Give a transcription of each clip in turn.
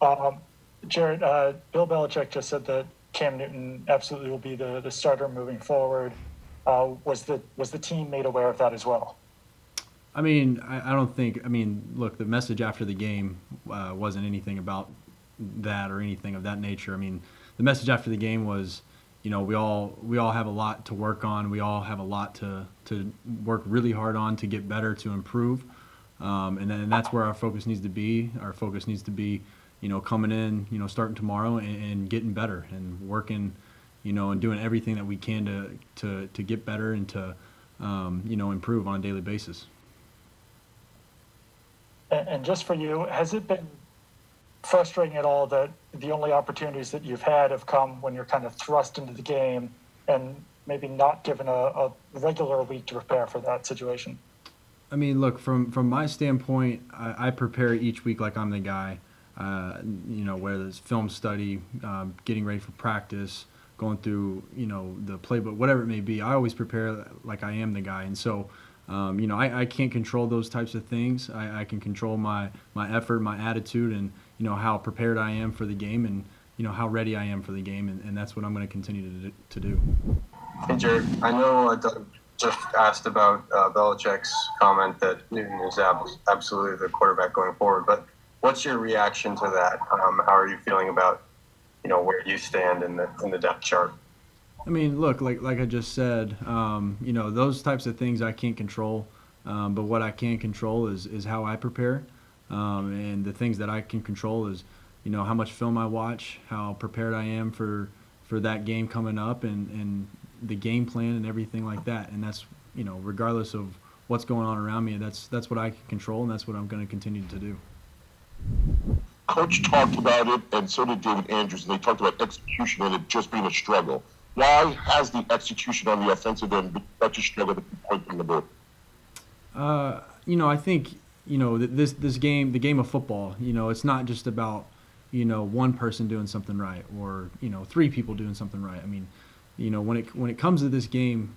Um, Jarrett, Bill Belichick just said that Cam Newton absolutely will be the starter moving forward. Was the team made aware of that as well? I mean, I don't think. I mean, look, the message after the game wasn't anything about that or anything of that nature. I mean, the message after the game was, we all have a lot to work on. We all have a lot to work really hard on to get better, to improve, and that's where our focus needs to be. Our focus needs to be, coming in, starting tomorrow and getting better and working, and doing everything that we can to get better and to, improve on a daily basis. And just for you, has it been frustrating at all that the only opportunities that you've had have come when you're kind of thrust into the game and maybe not given a regular week to prepare for that situation? I mean, look, from my standpoint, I prepare each week like I'm the guy. Whether it's film study, getting ready for practice, going through, the playbook, whatever it may be. I always prepare like I am the guy. And so, I can't control those types of things. I can control my effort, my attitude, and, how prepared I am for the game and, how ready I am for the game. And that's what I'm going to continue to do. Hey, Jared, I know Doug just asked about Belichick's comment that Newton is absolutely the quarterback going forward, but what's your reaction to that? How are you feeling about, where you stand in the depth chart? I mean, look, like I just said, those types of things I can't control, but what I can control is how I prepare, and the things that I can control is, how much film I watch, how prepared I am for that game coming up, and the game plan and everything like that. And that's, regardless of what's going on around me, that's what I can control, and that's what I'm going to continue to do. Coach talked about it, and so did David Andrews, and they talked about execution and it just being a struggle. Why has the execution on the offensive end been such a struggle to point from the board? I think, this game, the game of football, it's not just about, one person doing something right or, 3 people doing something right. I mean, when it comes to this game,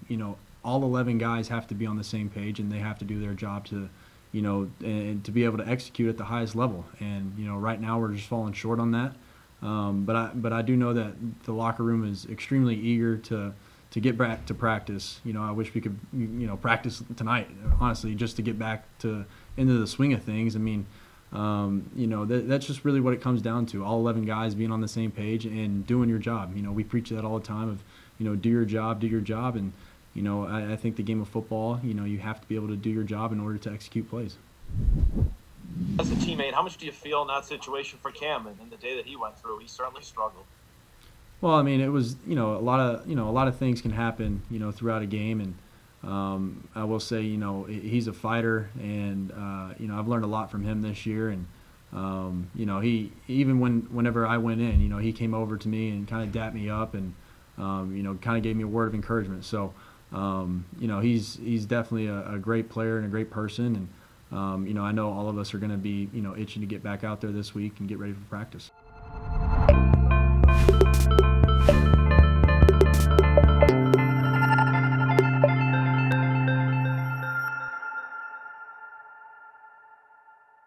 all 11 guys have to be on the same page and they have to do their job to, and to be able to execute at the highest level. And, right now we're just falling short on that. But I do know that the locker room is extremely eager to get back to practice. I wish we could, practice tonight, honestly, just to get back into the swing of things. I mean, that's just really what it comes down to. All 11 guys being on the same page and doing your job. We preach that all the time of, do your job. And, I think the game of football, you have to be able to do your job in order to execute plays. As a teammate, how much do you feel in that situation for Cam and the day that he went through? He certainly struggled. Well, I mean, it was, a lot of things can happen, throughout a game. And I will say, he's a fighter, and, I've learned a lot from him this year. And, he, even whenever I went in, he came over to me and kind of dapped me up and, kind of gave me a word of encouragement. So, he's definitely a great player and a great person. And, I know all of us are going to be, itching to get back out there this week and get ready for practice.